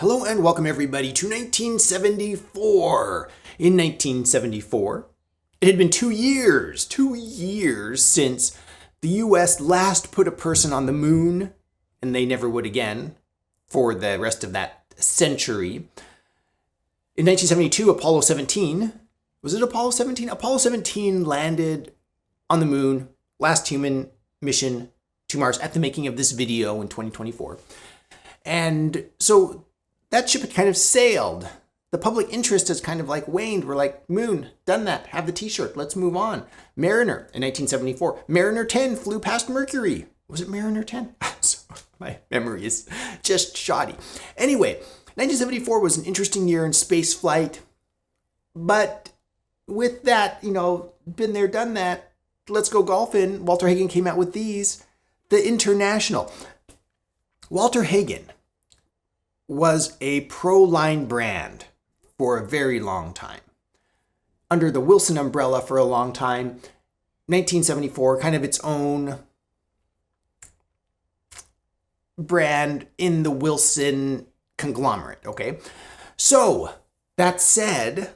Hello and welcome everybody to 1974. In 1974, it had been 2 years since the US last put a person on the moon, and they never would again for the rest of that century. In 1972, Apollo 17, was it Apollo 17? Apollo 17 landed on the moon, last human mission to Mars at the making of this video in 2024. And so that ship had kind of sailed. The public interest has kind of like waned. We're like, moon, done that, have the t-shirt, let's move on. Mariner in 1974. Mariner 10 flew past Mercury. Was it Mariner 10? My memory is just shoddy. Anyway, 1974 was an interesting year in space flight. But with that, been there, done that, let's go golfing. Walter Hagen came out with these. The International. Walter Hagen was a pro-line brand for a very long time. Under the Wilson umbrella for a long time. 1974, kind of its own brand in the Wilson conglomerate, okay? So, that said,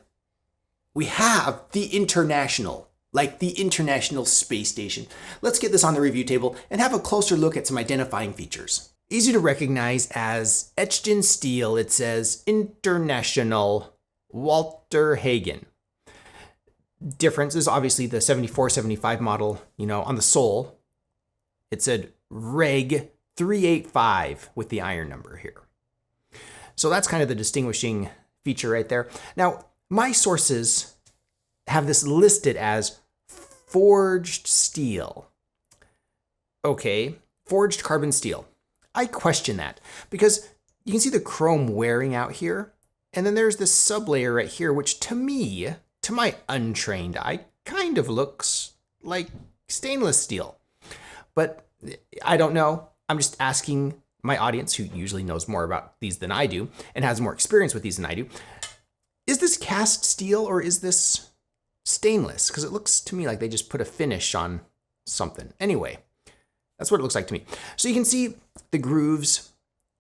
we have the International, like the International Space Station. Let's get this on the review table and have a closer look at some identifying features. Easy to recognize as etched in steel, it says International Walter Hagen. Difference is obviously the 74-75 model, on the sole. It said Reg 385 with the iron number here. So that's kind of the distinguishing feature right there. Now, my sources have this listed as forged steel. Okay, forged carbon steel. I question that because you can see the chrome wearing out here. And then there's this sublayer right here, which to me, to my untrained eye, kind of looks like stainless steel. But I don't know. I'm just asking my audience, who usually knows more about these than I do and has more experience with these than I do. Is this cast steel or is this stainless? Because it looks to me like they just put a finish on something. Anyway, that's what it looks like to me. So you can see the grooves,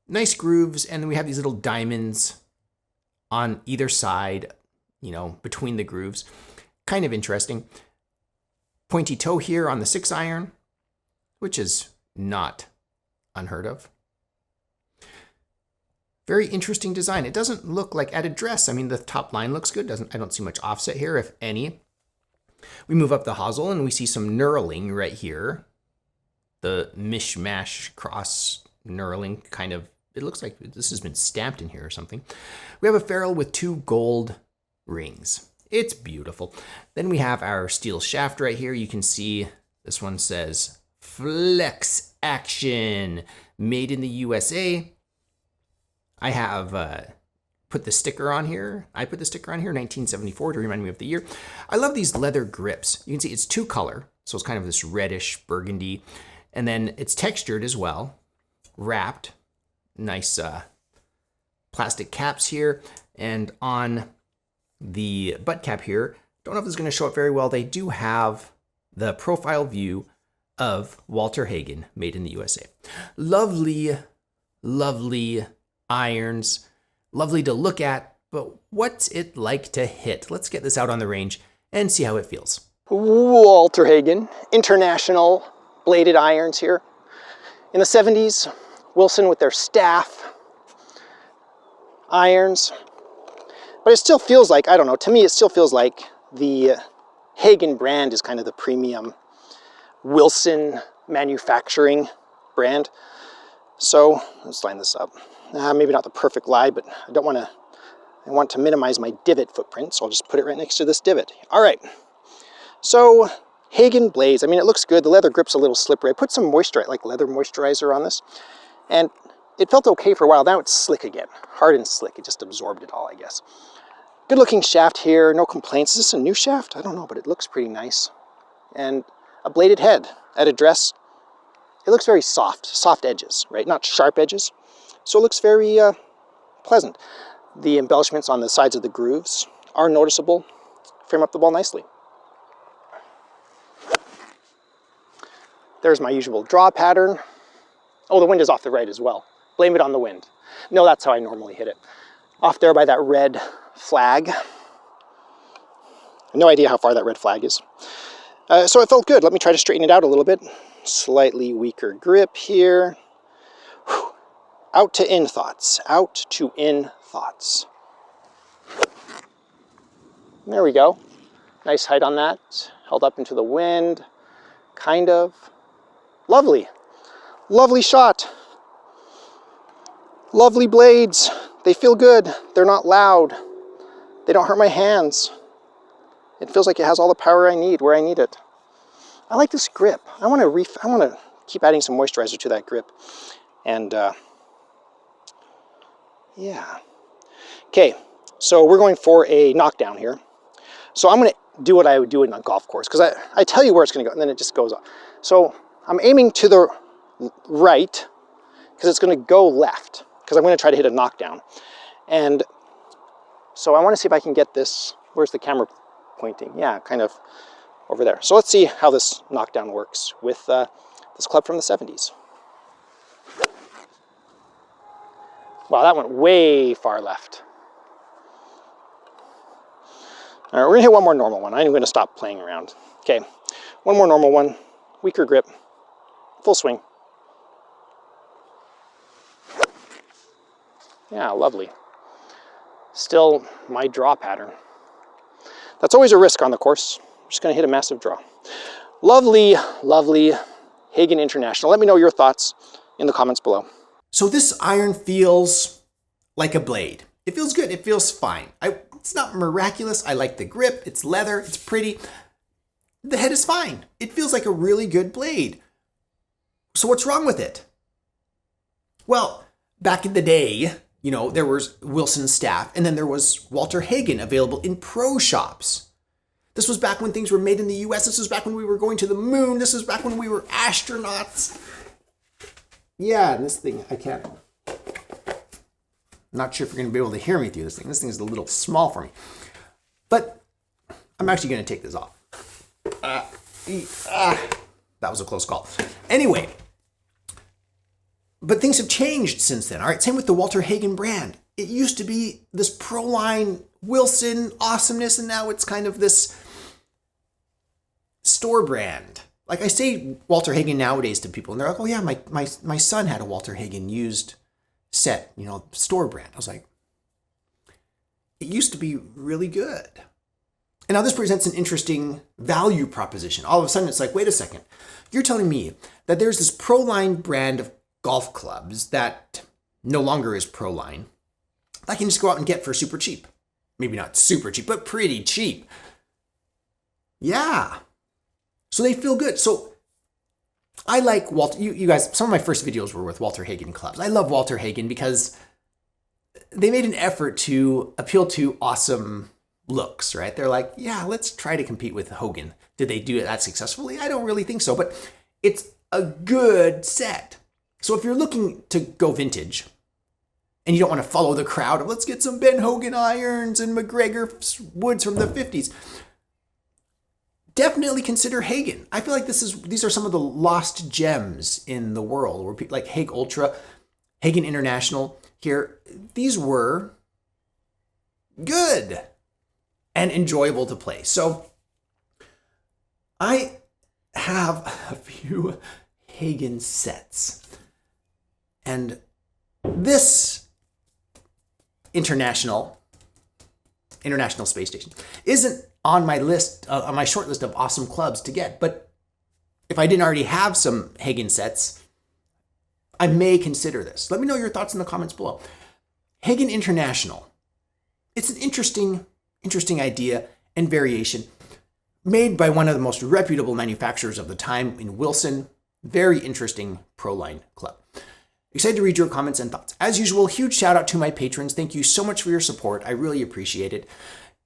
nice grooves, and then we have these little diamonds on either side, between the grooves. Kind of interesting. Pointy toe here on the 6 iron, which is not unheard of. Very interesting design. It doesn't look like added dress. I mean, the top line looks good. I don't see much offset here, if any. We move up the hosel and we see some knurling right here. The mishmash cross knurling kind of, it looks like this has been stamped in here or something. We have a ferrule with 2 gold rings. It's beautiful. Then we have our steel shaft right here. You can see this one says Flex Action, made in the USA. I have put the sticker on here. I put the sticker on here, 1974, to remind me of the year. I love these leather grips. You can see it's 2 color, so it's kind of this reddish burgundy. And then it's textured as well, wrapped. Nice plastic caps here. And on the butt cap here, don't know if this is going to show up very well. They do have the profile view of Walter Hagen, made in the USA. Lovely, lovely irons. Lovely to look at, but what's it like to hit? Let's get this out on the range and see how it feels. Walter Hagen, International bladed irons here. In the 70s, Wilson with their staff irons. But it still feels like, I don't know, to me it still feels like the Hagen brand is kind of the premium Wilson manufacturing brand. So let's line this up. Maybe not the perfect lie, but I want to minimize my divot footprint, so I'll just put it right next to this divot. All right, so Hagen blades, I mean, it looks good. The leather grip's a little slippery. I put some leather moisturizer on this, and it felt okay for a while. Now it's slick again, hard and slick. It just absorbed it all, I guess. Good looking shaft here, no complaints. Is this a new shaft? I don't know, but it looks pretty nice. And a bladed head at address. It looks very soft edges, right? Not sharp edges. So it looks very pleasant. The embellishments on the sides of the grooves are noticeable. Frame up the ball nicely. There's my usual draw pattern. Oh, the wind is off the right as well. blame it on the wind. No, that's how I normally hit it. Off there by that red flag. No idea how far that red flag is. So it felt good. Let me try to straighten it out a little bit. Slightly weaker grip here. Whew. Out to in thoughts. Out to in thoughts. There we go. Nice height on that. Held up into the wind. Kind of. Lovely. Lovely shot. Lovely blades. They feel good. They're not loud. They don't hurt my hands. It feels like it has all the power I need where I need it. I like this grip. I want to keep adding some moisturizer to that grip. And yeah. Okay, so we're going for a knockdown here. So I'm going to do what I would do in a golf course, because I tell you where it's going to go and then it just goes off. So I'm aiming to the right because it's going to go left, because I'm going to try to hit a knockdown. And so I want to see if I can get this. Where's the camera pointing? Yeah, kind of over there. So let's see how this knockdown works with this club from the 70s. Wow, that went way far left. All right, we're gonna hit one more normal one. I'm going to stop playing around. Okay, one more normal one, weaker grip, full swing. Yeah, lovely. Still my draw pattern. That's always a risk on the course. I'm just going to hit a massive draw. Lovely, lovely Hagen International. Let me know your thoughts in the comments below. So this iron feels like a blade. It feels good. It feels fine. It's not miraculous. I like the grip. It's leather. It's pretty. The head is fine. It feels like a really good blade. So what's wrong with it? Well, back in the day, you know, there was Wilson's staff, and then there was Walter Hagen available in pro shops. This was back when things were made in the US. This was back when we were going to the moon. This was back when we were astronauts. Yeah, and this thing, I can't. I'm not sure if you're going to be able to hear me through this thing. This thing is a little small for me. But I'm actually going to take this off. That was a close call. Anyway. But things have changed since then, all right? Same with the Walter Hagen brand. It used to be this pro-line Wilson awesomeness, and now it's kind of this store brand. Like I say Walter Hagen nowadays to people, and they're like, oh yeah, my son had a Walter Hagen used set, you know, store brand. I was like, it used to be really good. And now this presents an interesting value proposition. All of a sudden it's like, wait a second. You're telling me that there's this pro-line brand of golf clubs that no longer is pro-line, I can just go out and get for super cheap. Maybe not super cheap, but pretty cheap. Yeah. So they feel good. So I like Walter. You guys, some of my first videos were with Walter Hagen clubs. I love Walter Hagen because they made an effort to appeal to awesome looks, right? They're like, yeah, let's try to compete with Hagen. Did they do it that successfully? I don't really think so, but it's a good set. So if you're looking to go vintage and you don't want to follow the crowd of let's get some Ben Hogan irons and McGregor woods from the 50s, definitely consider Hagen. I feel like these are some of the lost gems in the world where people like Hagen Ultra, Hagen International here, these were good and enjoyable to play. So I have a few Hagen sets. And this international space station isn't on my list, on my short list of awesome clubs to get. But if I didn't already have some Hagen sets, I may consider this. Let me know your thoughts in the comments below. Hagen International. It's an interesting idea and variation made by one of the most reputable manufacturers of the time in Wilson. Very interesting pro-line club. Excited to read your comments and thoughts. As usual, huge shout out to my patrons. Thank you so much for your support. I really appreciate it.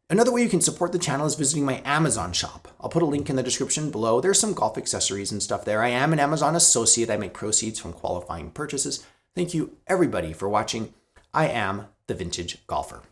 Another way you can support the channel is visiting my Amazon shop. I'll put a link in the description below. There's some golf accessories and stuff there. I am an Amazon associate. I make proceeds from qualifying purchases. Thank you everybody for watching. I am the Vintage Golfer.